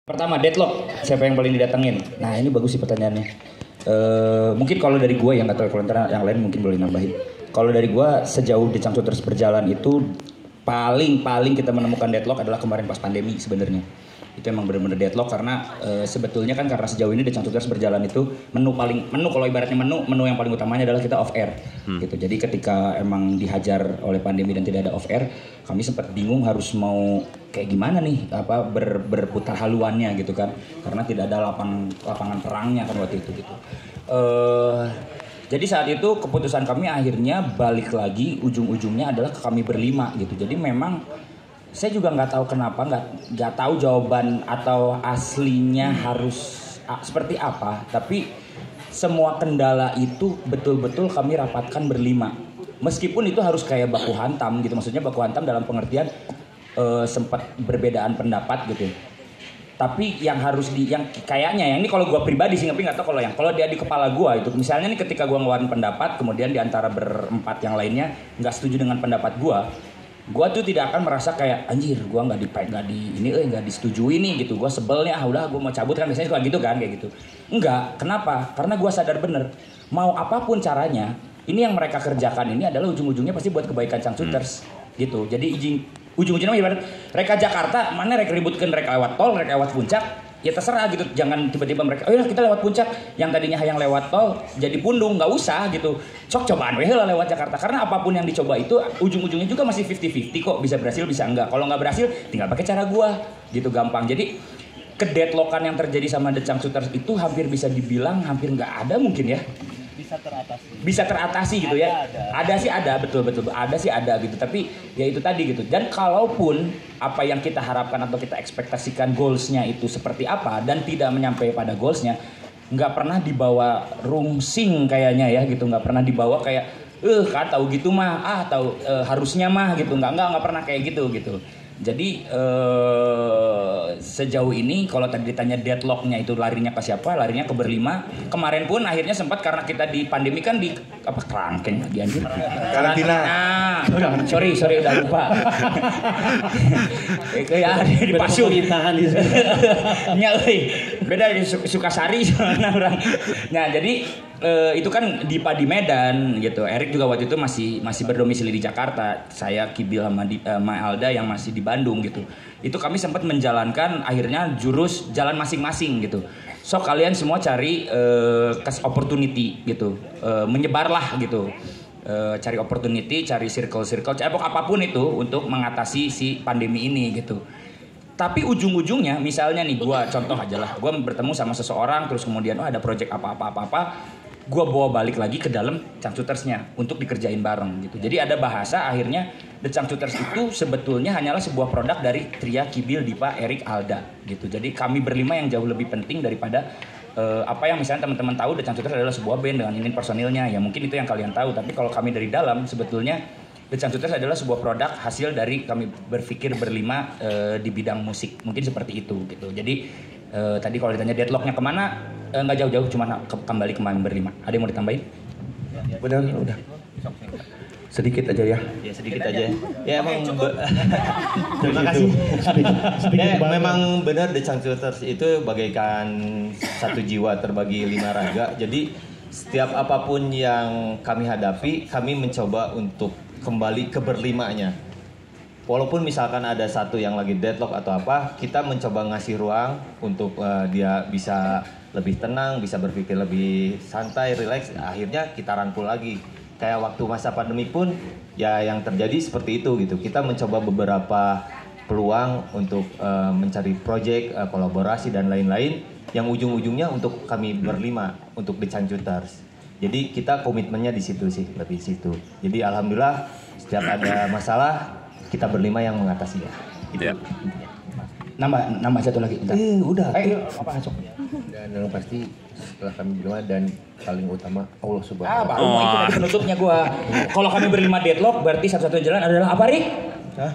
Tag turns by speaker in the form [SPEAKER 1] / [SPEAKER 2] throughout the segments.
[SPEAKER 1] Pertama, deadlock. Siapa yang paling didatengin? Nah, ini bagus sih pertanyaannya. Mungkin kalau dari gue yang nggak tahu kalau yang lain mungkin boleh nambahin. Kalau dari gue sejauh The Changcuters berjalan itu paling kita menemukan deadlock adalah kemarin pas pandemi sebenarnya. Itu emang benar-benar deadlock karena sebetulnya kan karena sejauh ini The Changcuters berjalan itu menu kalau ibaratnya menu yang paling utamanya adalah kita off air gitu. Jadi ketika emang dihajar oleh pandemi dan tidak ada off air, kami sempat bingung harus mau kayak gimana nih berputar haluannya gitu kan, karena tidak ada lapangan perangnya kan waktu itu gitu. Jadi saat itu keputusan kami akhirnya balik lagi, ujung-ujungnya adalah ke kami berlima gitu. Jadi memang saya juga nggak tahu kenapa, nggak tahu jawaban atau aslinya harus seperti apa, tapi semua kendala itu betul-betul kami rapatkan berlima. Meskipun itu harus kayak baku hantam gitu, maksudnya baku hantam dalam pengertian sempat berbedaan pendapat gitu. Tapi yang kayaknya yang ini kalau gue pribadi sih, tapi nggak tahu kalau dia di kepala gue itu, misalnya nih ketika gue ngeluarin pendapat, kemudian di antara berempat yang lainnya nggak setuju dengan pendapat gue tuh tidak akan merasa kayak anjir gue nggak disetujui nih gitu, gue sebel nih, udah gue mau cabut kan, biasanya suka gitu kan kayak gitu. Enggak, kenapa? Karena gue sadar bener mau apapun caranya, ini yang mereka kerjakan ini adalah ujung-ujungnya pasti buat kebaikan Changcuters gitu. Jadi ujung-ujungnya ibarat reka Jakarta, mana reka ributkan reka lewat tol, reka lewat puncak, ya terserah gitu. Jangan tiba-tiba mereka, oh ya kita lewat puncak, yang tadinya yang lewat tol jadi pundung, nggak usah gitu. Cobaan weh lah lewat Jakarta, karena apapun yang dicoba itu ujung-ujungnya juga masih 50-50 kok, bisa berhasil bisa enggak. Kalau nggak berhasil tinggal pakai cara gua gitu, gampang. Jadi kedeadlockan yang terjadi sama The Changcuters itu hampir bisa dibilang hampir nggak ada mungkin ya. Bisa teratasi gitu ya. Ada sih ada, betul ada sih ada gitu, tapi ya itu tadi gitu. Dan kalaupun apa yang kita harapkan atau kita ekspektasikan goalsnya itu seperti apa dan tidak menyampai pada goalsnya, nggak pernah dibawa rungsing kayaknya ya gitu, nggak pernah dibawa kayak kan tahu gitu mah tahu harusnya mah gitu, nggak pernah kayak gitu. Jadi sejauh ini kalau tadi ditanya deadlocknya itu larinya ke siapa? Larinya ke berlima. Kemarin pun akhirnya sempat karena kita di pandemi kan di kerangkeng lagi anjir.
[SPEAKER 2] Karantina.
[SPEAKER 1] Sorry udah lupa. Ya di Pasung. Nya euy. Beda di Sukasari sana orang. Nah, jadi itu kan Dipa di Medan gitu. Erik juga waktu itu masih berdomisili di Jakarta. Saya Kibil sama Alda yang masih di Bandung gitu. Itu kami sempat menjalankan akhirnya jurus jalan masing-masing gitu. So kalian semua cari opportunity gitu. Menyebarlah gitu. Cari opportunity, cari circle, apapun itu untuk mengatasi si pandemi ini gitu. Tapi ujung-ujungnya misalnya nih, gue contoh aja lah, gue bertemu sama seseorang terus kemudian ada project apa, gue bawa balik lagi ke dalam Changcutersnya untuk dikerjain bareng gitu. Jadi ada bahasa akhirnya The Changcuters itu sebetulnya hanyalah sebuah produk dari Tria, Kibil, Dipa, Erik, Alda gitu. Jadi kami berlima yang jauh lebih penting daripada apa yang misalnya teman-teman tahu The Changcuters adalah sebuah band dengan ini personilnya, ya mungkin itu yang kalian tahu. Tapi kalau kami dari dalam sebetulnya The Changcuters adalah sebuah produk hasil dari kami berpikir berlima di bidang musik, mungkin seperti itu gitu. Jadi tadi kalau ditanya deadlocknya kemana, nggak jauh-jauh, cuma kembali ke kami berlima. Ada yang mau ditambahin?
[SPEAKER 2] Benar, udah. Sedikit aja ya.
[SPEAKER 3] Ya sedikit aja. Ya emang
[SPEAKER 2] Terima kasih.
[SPEAKER 3] Ya, memang benar The Changcuters itu bagaikan satu jiwa terbagi 5 raga. Jadi setiap apapun yang kami hadapi, kami mencoba untuk kembali ke berlimanya. Walaupun misalkan ada satu yang lagi deadlock atau apa, kita mencoba ngasih ruang untuk dia bisa lebih tenang, bisa berpikir lebih santai, relax. Akhirnya kita rangkul lagi. Kayak waktu masa pandemi pun ya yang terjadi seperti itu gitu. Kita mencoba beberapa peluang untuk mencari project, kolaborasi dan lain-lain yang ujung-ujungnya untuk kami berlima, untuk The Changcuters. Jadi kita komitmennya di situ sih, lebih situ. Jadi alhamdulillah setiap ada masalah kita berlima yang mengatasinya. Gitu.
[SPEAKER 2] Ya.
[SPEAKER 1] Nambah satu lagi.
[SPEAKER 2] Udah.
[SPEAKER 1] Apa Acok?
[SPEAKER 2] Dan yang pasti setelah kami berlima dan paling utama Allah Subhanahu wa
[SPEAKER 1] Baru itu tadi penutupnya gua. Kalau kami berlima deadlock berarti satu-satunya jalan adalah apa, Rik?
[SPEAKER 2] Hah?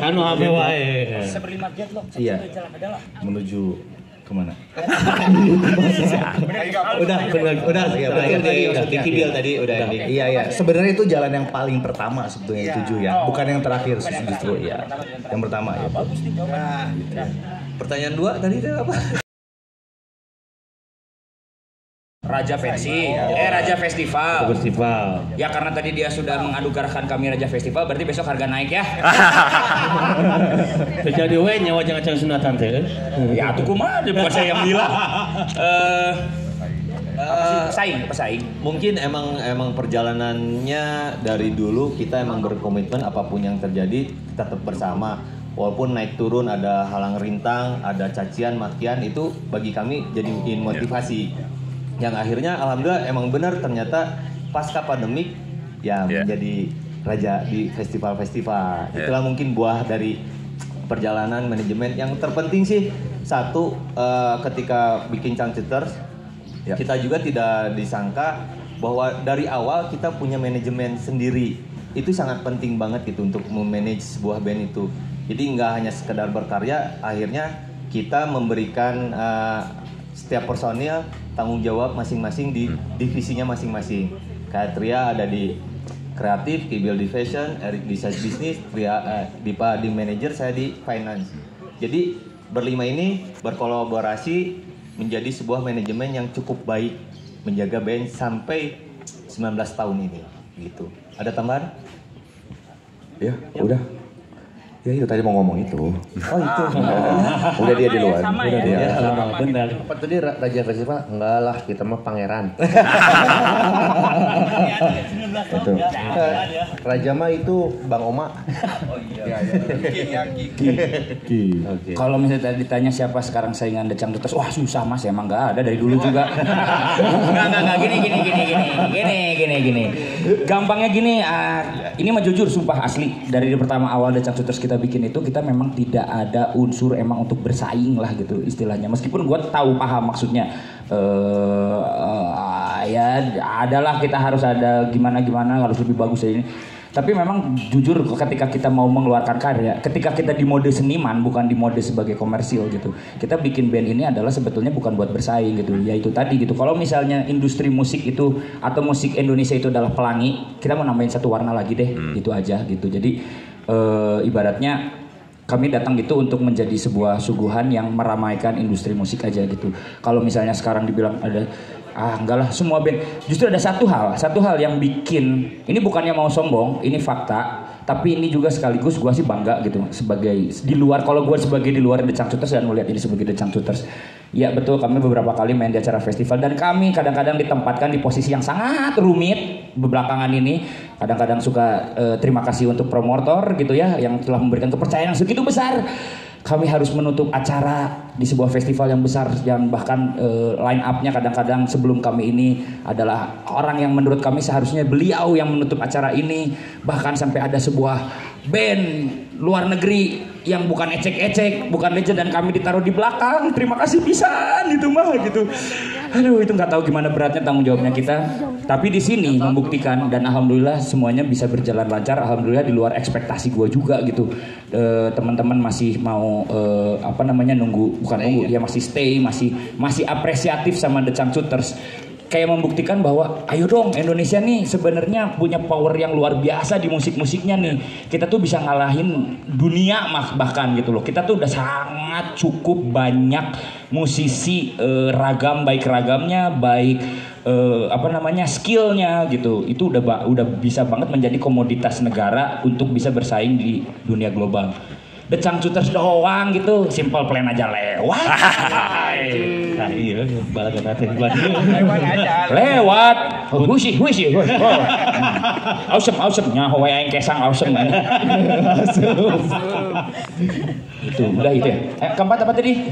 [SPEAKER 4] Anu HP wae.
[SPEAKER 1] Seberlima deadlock,
[SPEAKER 2] Iya.
[SPEAKER 1] satu jalan adalah
[SPEAKER 2] Menuju
[SPEAKER 4] Kemana?
[SPEAKER 2] Udah
[SPEAKER 3] Diki Bill tadi udah.
[SPEAKER 4] Iya. Sebenarnya itu jalan yang paling pertama sebetulnya yang 7 ya, bukan yang terakhir justru ya. Yang pertama ya.
[SPEAKER 3] Pertanyaan 2 tadi itu apa?
[SPEAKER 1] Raja Pensi, Raja Festival. Ya karena tadi dia sudah mengadukarkan kami Raja Festival, berarti besok harga naik ya.
[SPEAKER 5] Terjadi we nyawa jangan sunatan teh.
[SPEAKER 1] Ya tuh kumaha, bukan saya yang bilang. Pesaing.
[SPEAKER 3] Mungkin emang perjalanannya dari dulu kita emang berkomitmen apapun yang terjadi kita tetap bersama. Walaupun naik turun ada halang rintang, ada cacian, makian, itu bagi kami jadi bikin motivasi. Yang akhirnya alhamdulillah emang benar ternyata pasca pandemik ya menjadi raja di festival-festival. Itulah mungkin buah dari perjalanan manajemen. Yang terpenting sih satu, ketika bikin Changcuters kita juga tidak disangka bahwa dari awal kita punya manajemen sendiri. Itu sangat penting banget gitu untuk memanage sebuah band itu. Jadi nggak hanya sekedar berkarya, akhirnya kita memberikan setiap personil tanggung jawab masing-masing di divisinya masing-masing. Kayak Tria ada di kreatif, Kibil di fashion, Erik di side business, Dipa di manager, saya di finance. Jadi berlima ini berkolaborasi menjadi sebuah manajemen yang cukup baik menjaga band sampai 19 tahun ini gitu. Ada tambahan?
[SPEAKER 4] Ya, udah. Ya itu tadi mau ngomong itu.
[SPEAKER 3] Oh itu.
[SPEAKER 4] Udah dia di luar.
[SPEAKER 1] Sama
[SPEAKER 4] Udah
[SPEAKER 1] ya.
[SPEAKER 4] dia.
[SPEAKER 5] Benar.
[SPEAKER 2] Apa tadi Raja Festival? Enggak lah, kita mah pangeran.
[SPEAKER 4] Itu.
[SPEAKER 2] Raja mah itu Bang Oma.
[SPEAKER 4] Oke.
[SPEAKER 1] Kalau misalnya tadi ditanya siapa sekarang saingan The Changcuters, wah susah mas, emang nggak ada dari dulu juga. Nggak gini. Gampangnya gini, ini mah jujur sumpah asli dari pertama awal The Changcuters kita bikin itu kita memang tidak ada unsur emang untuk bersaing lah gitu istilahnya. Meskipun gue tahu paham maksudnya, ya adalah kita harus ada gimana harus lebih bagus dari ini. Tapi memang jujur ketika kita mau mengeluarkan karya, ketika kita di mode seniman bukan di mode sebagai komersil gitu. Kita bikin band ini adalah sebetulnya bukan buat bersaing gitu. Ya itu tadi gitu. Kalau misalnya industri musik itu atau musik Indonesia itu adalah pelangi, kita mau nambahin satu warna lagi deh, gitu aja gitu. Jadi ibaratnya kami datang gitu untuk menjadi sebuah suguhan yang meramaikan industri musik aja gitu. Kalau misalnya sekarang dibilang ada enggak lah semua band, justru ada satu hal yang bikin ini bukannya mau sombong, ini fakta, tapi ini juga sekaligus gue sih bangga gitu sebagai di luar, kalau gue sebagai di luar The Changcuters dan melihat ini sebagai The Changcuters. Ya betul, kami beberapa kali main di acara festival dan kami kadang-kadang ditempatkan di posisi yang sangat rumit belakangan ini. Kadang-kadang suka terima kasih untuk promotor gitu ya yang telah memberikan kepercayaan yang segitu besar. Kami harus menutup acara di sebuah festival yang besar yang bahkan line up-nya kadang-kadang sebelum kami ini adalah orang yang menurut kami seharusnya beliau yang menutup acara ini. Bahkan sampai ada sebuah band luar negeri yang bukan ecek-ecek, bukan legend dan kami ditaruh di belakang. Terima kasih pisan itu mah gitu. Aduh itu nggak tahu gimana beratnya tanggung jawabnya kita. Tapi di sini membuktikan dan alhamdulillah semuanya bisa berjalan lancar. Alhamdulillah di luar ekspektasi gue juga gitu. Teman-teman masih mau nunggu, bukan nunggu, ya masih stay, masih apresiatif sama The Changcuters. Kayak membuktikan bahwa ayo dong Indonesia nih sebenarnya punya power yang luar biasa di musik-musiknya nih. Kita tuh bisa ngalahin dunia bahkan gitu loh. Kita tuh udah sangat cukup banyak musisi ragam, baik ragamnya, baik skillnya gitu. Itu udah bisa banget menjadi komoditas negara untuk bisa bersaing di dunia global. The Changcuters doang gitu, simple plan aja lewat.
[SPEAKER 5] Nah iya, balagan nanti
[SPEAKER 1] lewat. Husi. Awesome. Nyaho wae aing kesang awesome. Itu udah itu ya. Keempat apa tadi?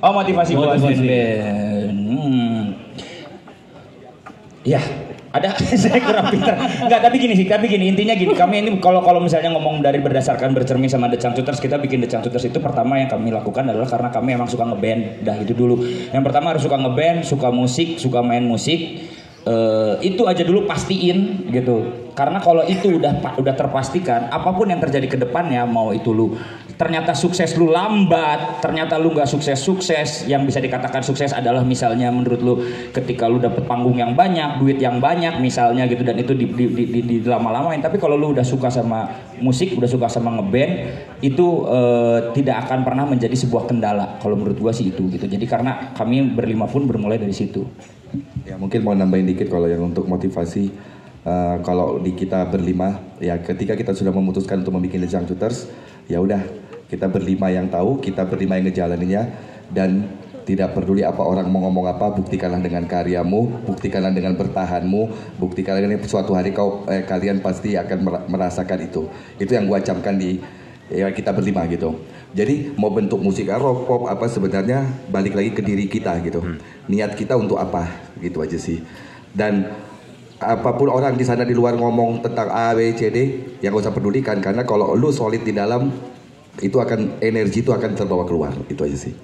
[SPEAKER 1] Motivasi buat band. Ya, ada saya kurang pintar. Enggak, tapi gini intinya gini. Kami ini kalau misalnya ngomong dari berdasarkan bercermin sama The Changcuters, kita bikin The Changcuters itu pertama yang kami lakukan adalah karena kami emang suka ngeband. Dah itu dulu. Yang pertama harus suka ngeband, suka musik, suka main musik. Itu aja dulu pastiin gitu. Karena kalau itu udah terpastikan, apapun yang terjadi ke depannya, mau itu lu ternyata sukses lu lambat, ternyata lu nggak sukses, yang bisa dikatakan sukses adalah misalnya menurut lu ketika lu dapet panggung yang banyak, duit yang banyak misalnya gitu, dan itu di lama-lamain. Tapi kalau lu udah suka sama musik, udah suka sama ngeband, itu tidak akan pernah menjadi sebuah kendala. Kalau menurut gua sih itu gitu. Jadi karena kami berlima pun bermulai dari situ.
[SPEAKER 6] Ya mungkin mau nambahin dikit kalau yang untuk motivasi. Kalau di kita berlima, ya ketika kita sudah memutuskan untuk membuat The Jangcuters, ya udah kita berlima yang tahu, kita berlima yang ngejalaninnya, dan tidak peduli apa orang mau ngomong apa, buktikanlah dengan karyamu, buktikanlah dengan bertahanmu, buktikanlah dengan suatu hari kalian pasti akan merasakan itu. Itu yang gua camkan di ya kita berlima gitu. Jadi mau bentuk musik rock, pop apa sebenarnya balik lagi ke diri kita gitu. Niat kita untuk apa gitu aja sih. Dan apapun orang di sana di luar ngomong tentang A, B, C, D, yang gak usah pedulikan, karena kalau lu solid di dalam, itu akan energi itu akan terbawa keluar, itu aja sih.